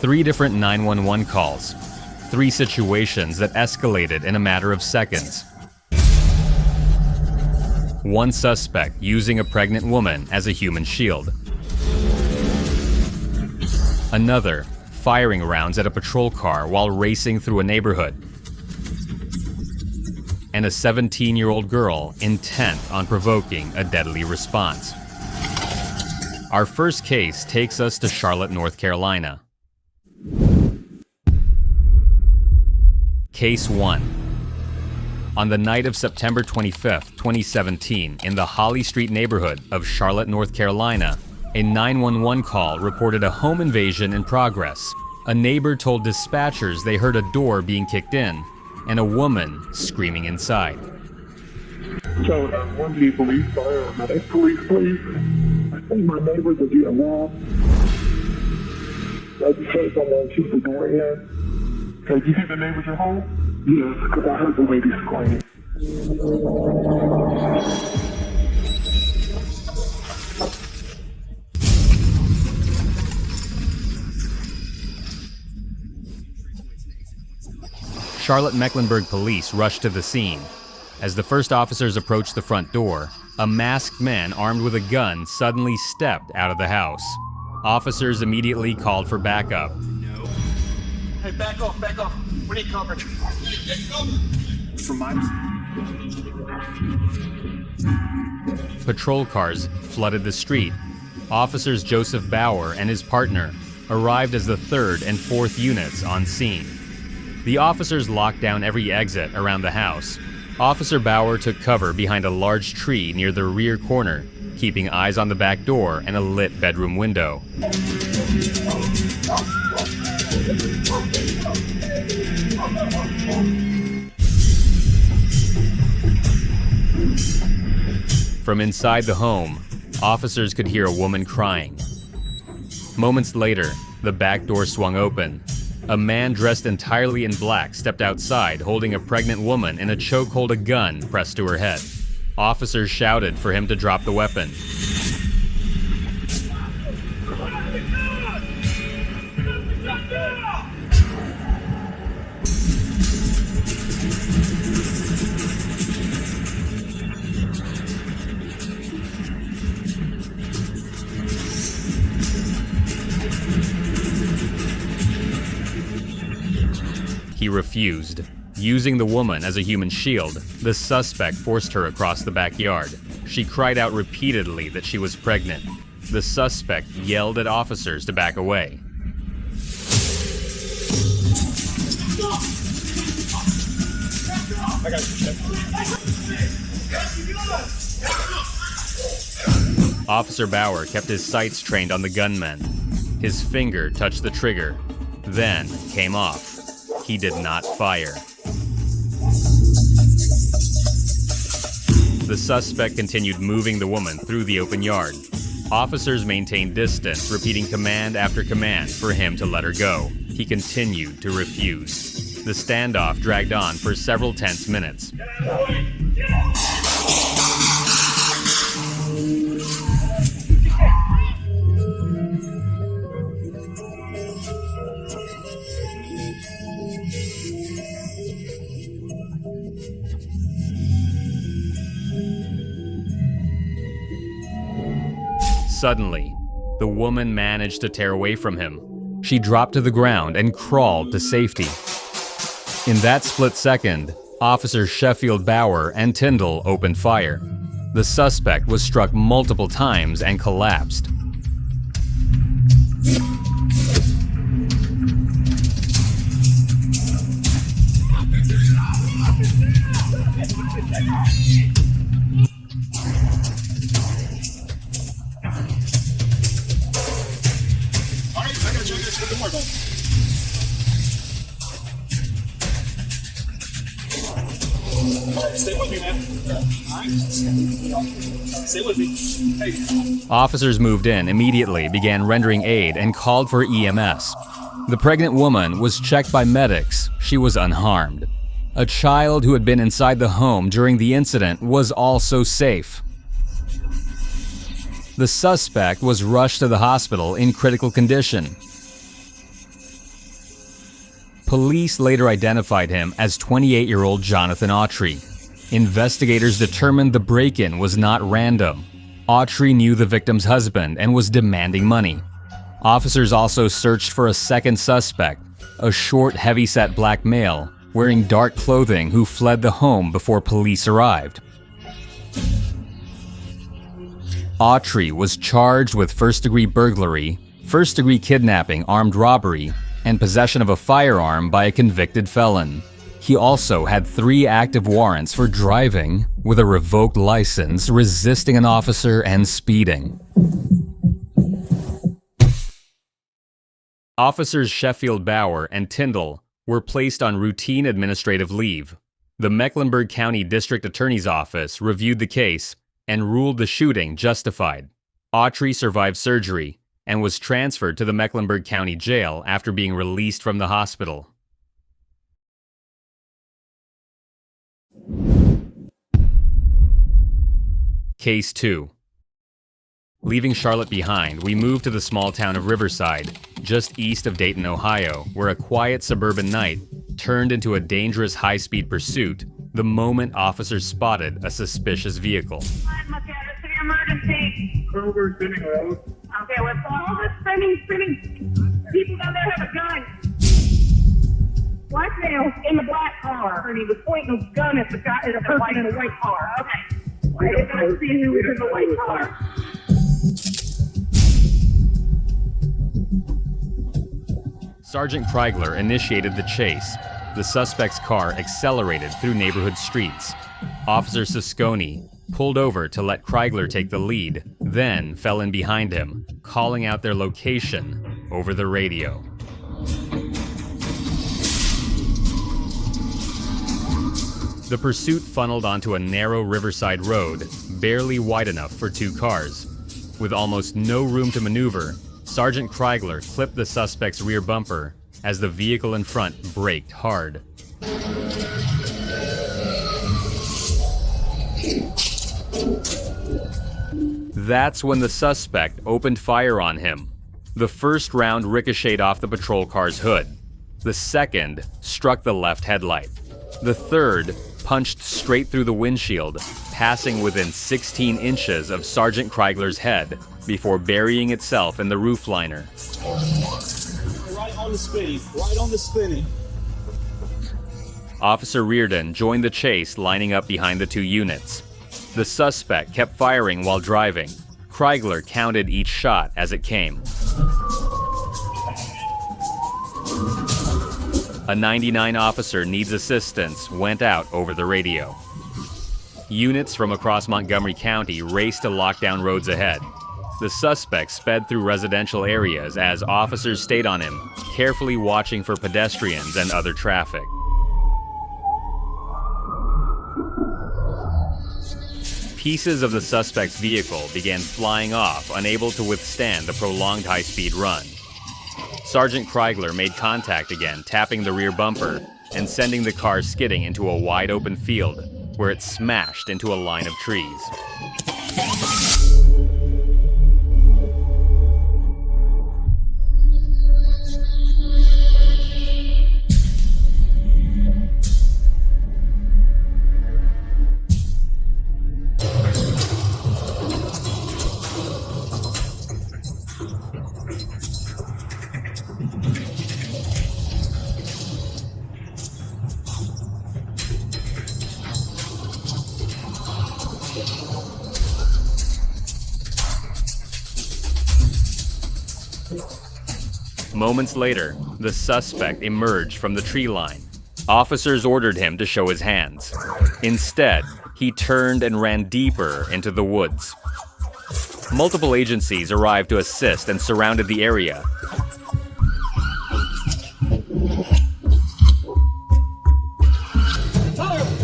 3 different 911 calls, 3 situations that escalated in a matter of seconds. One suspect using a pregnant woman as a human shield. Another firing rounds at a patrol car while racing through a neighborhood. And a 17-year-old girl intent on provoking a deadly response. Our first case takes us to Charlotte, North Carolina. Case 1. On the night of September 25, 2017, in the Holly Street neighborhood of Charlotte, North Carolina, a 911 call reported a home invasion in progress. A neighbor told dispatchers they heard a door being kicked in and a woman screaming inside. So, 1G police, fire, police, please. I think my neighbors are getting robbed. I just heard someone kick the door in. So, you think the neighbors are home? Yes, because I heard the lady scream. Charlotte Mecklenburg police rushed to the scene. As the first officers approached the front door, a masked man armed with a gun suddenly stepped out of the house. Officers immediately called for backup. Hey, back off, back off. We need coverage. From mine. Patrol cars flooded the street. Officers Joseph Bauer and his partner arrived as the 3rd and 4th units on scene. The officers locked down every exit around the house. Officer Bauer took cover behind a large tree near the rear corner, keeping eyes on the back door and a lit bedroom window. From inside the home, officers could hear a woman crying. Moments later, the back door swung open. A man dressed entirely in black stepped outside holding a pregnant woman in a chokehold, a gun pressed to her head. Officers shouted for him to drop the weapon. He refused. Using the woman as a human shield, the suspect forced her across the backyard. She cried out repeatedly that she was pregnant. The suspect yelled at officers to back away. I got you, Officer Bauer kept his sights trained on the gunman. His finger touched the trigger, then came off. He did not fire. The suspect continued moving the woman through the open yard. Officers maintained distance, repeating command after command for him to let her go. He continued to refuse. The standoff dragged on for several tense minutes. Suddenly, the woman managed to tear away from him. She dropped to the ground and crawled to safety. In that split second, Officers Sheffield Bauer and Tyndall opened fire. The suspect was struck multiple times and collapsed. Stay with me, man. Alright? Stay with me. Hey. Officers moved in immediately, began rendering aid, and called for EMS. The pregnant woman was checked by medics. She was unharmed. A child who had been inside the home during the incident was also safe. The suspect was rushed to the hospital in critical condition. Police later identified him as 28-year-old Jonathan Autry. Investigators determined the break-in was not random. Autry knew the victim's husband and was demanding money. Officers also searched for a second suspect, a short, heavy-set black male wearing dark clothing who fled the home before police arrived. Autry was charged with first-degree burglary, first-degree kidnapping, armed robbery, and possession of a firearm by a convicted felon. He also had 3 active warrants for driving with a revoked license, resisting an officer, and speeding. Officers Sheffield Bauer and Tyndall were placed on routine administrative leave. The Mecklenburg County District Attorney's Office reviewed the case and ruled the shooting justified. Autry survived surgery and was transferred to the Mecklenburg County Jail after being released from the hospital. Case 2. Leaving Charlotte behind, we moved to the small town of Riverside, just east of Dayton, Ohio, where a quiet suburban night turned into a dangerous high-speed pursuit the moment officers spotted a suspicious vehicle. What's the emergency? Kroger spinning road. Okay, what's all this spinning? People down there have a gun. Black male in the black car, and he was pointing a gun at the guy, at a person in a white car. Okay. I didn't see who was in the white car. Sergeant Kreigler initiated the chase. The suspect's car accelerated through neighborhood streets. Officer Sisconi pulled over to let Kreigler take the lead, then fell in behind him, calling out their location over the radio. The pursuit funneled onto a narrow Riverside road, barely wide enough for 2 cars. With almost no room to maneuver, Sergeant Kreigler clipped the suspect's rear bumper as the vehicle in front braked hard. That's when the suspect opened fire on him. The first round ricocheted off the patrol car's hood. The second struck the left headlight. The third punched straight through the windshield, passing within 16 inches of Sergeant Kreigler's head before burying itself in the roof liner. Right on the spinning, right on the spinning. Officer Reardon joined the chase, lining up behind the 2 units. The suspect kept firing while driving. Kreigler counted each shot as it came. A 99 officer needs assistance went out over the radio. Units from across Montgomery County raced to lock down roads ahead. The suspect sped through residential areas as officers stayed on him, carefully watching for pedestrians and other traffic. Pieces of the suspect's vehicle began flying off, unable to withstand the prolonged high-speed run. Sergeant Kreigler made contact again, tapping the rear bumper and sending the car skidding into a wide-open field, where it smashed into a line of trees. Moments later, the suspect emerged from the tree line. Officers ordered him to show his hands. Instead, he turned and ran deeper into the woods. Multiple agencies arrived to assist and surrounded the area.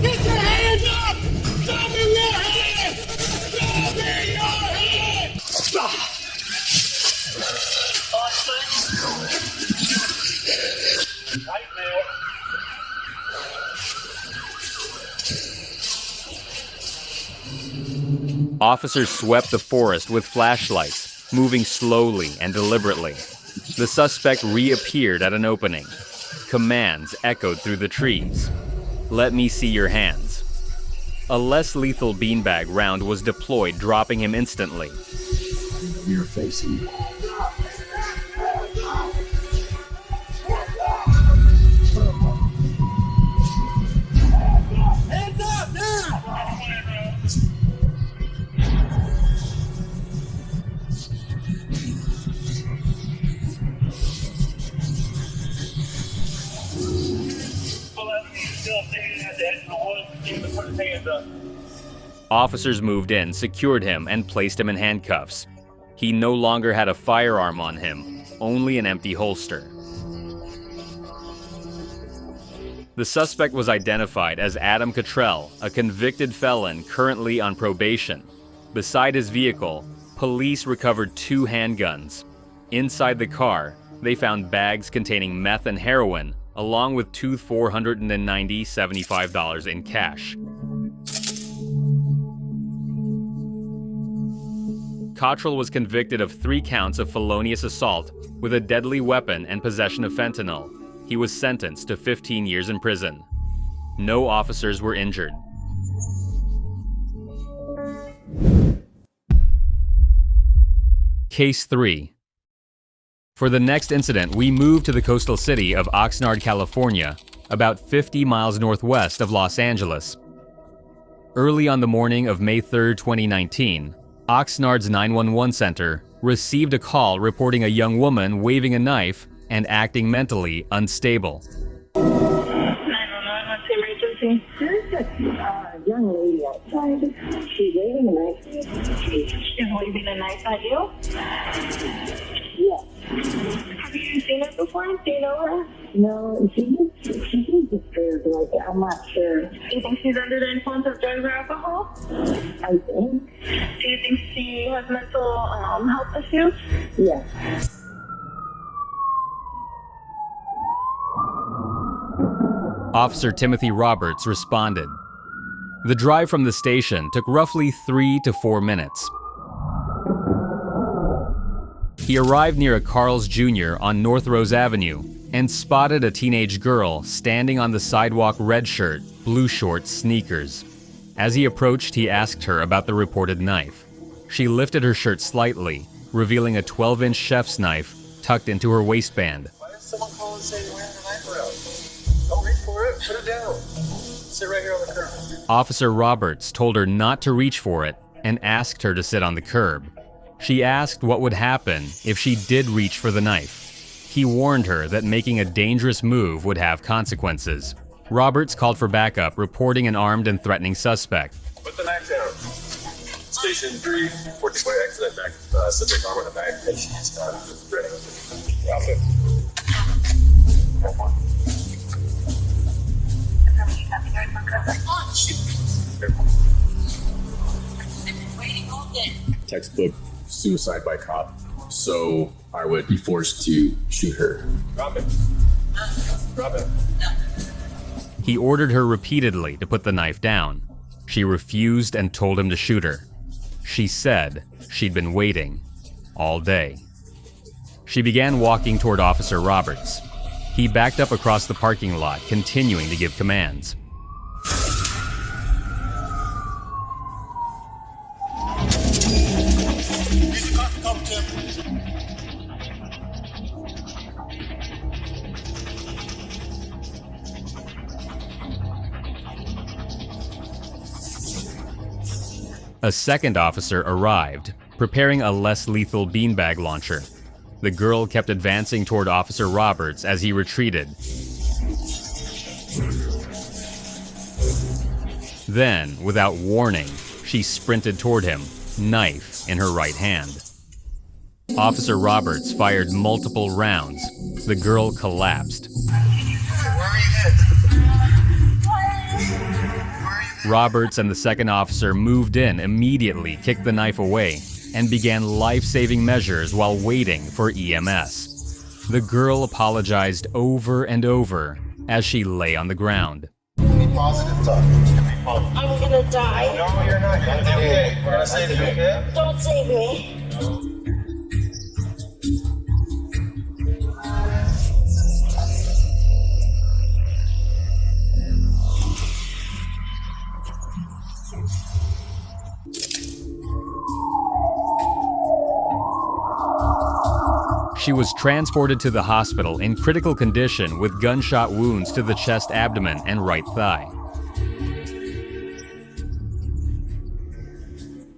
Get your hands up! Show me your hands! Show me your hands! Officers swept the forest with flashlights, moving slowly and deliberately. The suspect reappeared at an opening. Commands echoed through the trees. "Let me see your hands." A less lethal beanbag round was deployed, dropping him instantly. You're facing. Hands up now! Officers moved in, secured him, and placed him in handcuffs. He no longer had a firearm on him, only an empty holster. The suspect was identified as Adam Cottrell, a convicted felon currently on probation. Beside his vehicle, police recovered 2 handguns. Inside the car, they found bags containing meth and heroin, along with two $475 in cash. Cottrell was convicted of 3 counts of felonious assault with a deadly weapon and possession of fentanyl. He was sentenced to 15 years in prison. No officers were injured. Case 3. For the next incident, we moved to the coastal city of Oxnard, California, about 50 miles northwest of Los Angeles. Early on the morning of May 3, 2019, Oxnard's 911 center received a call reporting a young woman waving a knife and acting mentally unstable. 911, what's the emergency? There's a young lady outside. She's waving a knife. She's waving a knife at you? Yes. Have you seen her before? Do you know her? No, she seems disturbed. Like, I'm not sure. Do you think she's under the influence of drugs or alcohol? I think. Do you think she has mental health issues? Yes. Officer Timothy Roberts responded. The drive from the station took roughly 3 to 4 minutes. He arrived near a Carl's Jr. on North Rose Avenue and spotted a teenage girl standing on the sidewalk, red shirt, blue shorts, sneakers. As he approached, he asked her about the reported knife. She lifted her shirt slightly, revealing a 12-inch chef's knife tucked into her waistband. Why did someone call and say you're wearing a knife around? Don't reach for it. Put it down. Sit right here on the curb. Officer Roberts told her not to reach for it and asked her to sit on the curb. She asked what would happen if she did reach for the knife. He warned her that making a dangerous move would have consequences. Roberts called for backup, reporting an armed and threatening suspect. Put the knife down. Station 3, 40-way accident back. Subject arm in the back. Patient's ready. Outfit. Textbook suicide by cop, so I would be forced to shoot her. Drop it. Drop it. He ordered her repeatedly to put the knife down. She refused and told him to shoot her. She said she'd been waiting all day. She began walking toward Officer Roberts. He backed up across the parking lot, continuing to give commands. A second officer arrived, preparing a less lethal beanbag launcher. The girl kept advancing toward Officer Roberts as he retreated. Then, without warning, she sprinted toward him, knife in her right hand. Officer Roberts fired multiple rounds. The girl collapsed. Roberts and the second officer moved in immediately, kicked the knife away, and began life-saving measures while waiting for EMS. The girl apologized over and over as she lay on the ground. Be positive, talk. Be positive. I'm gonna die. No, you're not. You're okay. We're gonna save you, okay? Don't save me. She was transported to the hospital in critical condition with gunshot wounds to the chest, abdomen, and right thigh.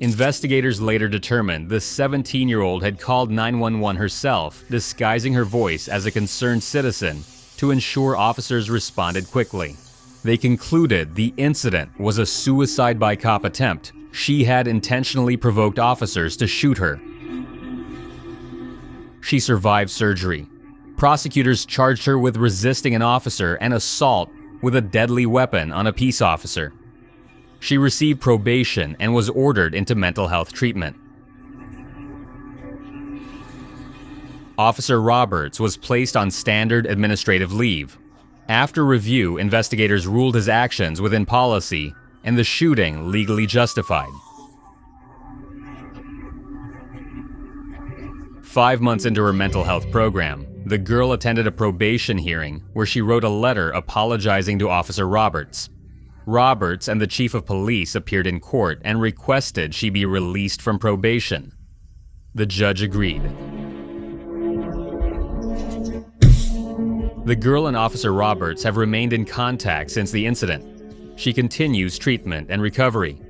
Investigators later determined the 17-year-old had called 911 herself, disguising her voice as a concerned citizen to ensure officers responded quickly. They concluded the incident was a suicide by cop attempt. She had intentionally provoked officers to shoot her. She survived surgery. Prosecutors charged her with resisting an officer and assault with a deadly weapon on a peace officer. She received probation and was ordered into mental health treatment. Officer Roberts was placed on standard administrative leave. After review, investigators ruled his actions within policy and the shooting legally justified. 5 months into her mental health program, the girl attended a probation hearing where she wrote a letter apologizing to Officer Roberts. Roberts and the chief of police appeared in court and requested she be released from probation. The judge agreed. The girl and Officer Roberts have remained in contact since the incident. She continues treatment and recovery.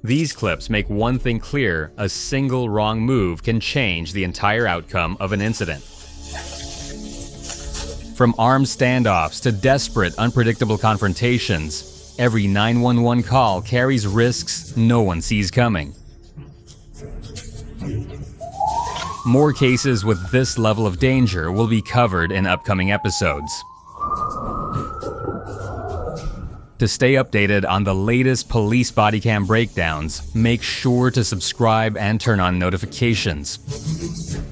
These clips make one thing clear: a single wrong move can change the entire outcome of an incident. From armed standoffs to desperate, unpredictable confrontations, every 911 call carries risks no one sees coming. More cases with this level of danger will be covered in upcoming episodes. To stay updated on the latest police body cam breakdowns, make sure to subscribe and turn on notifications.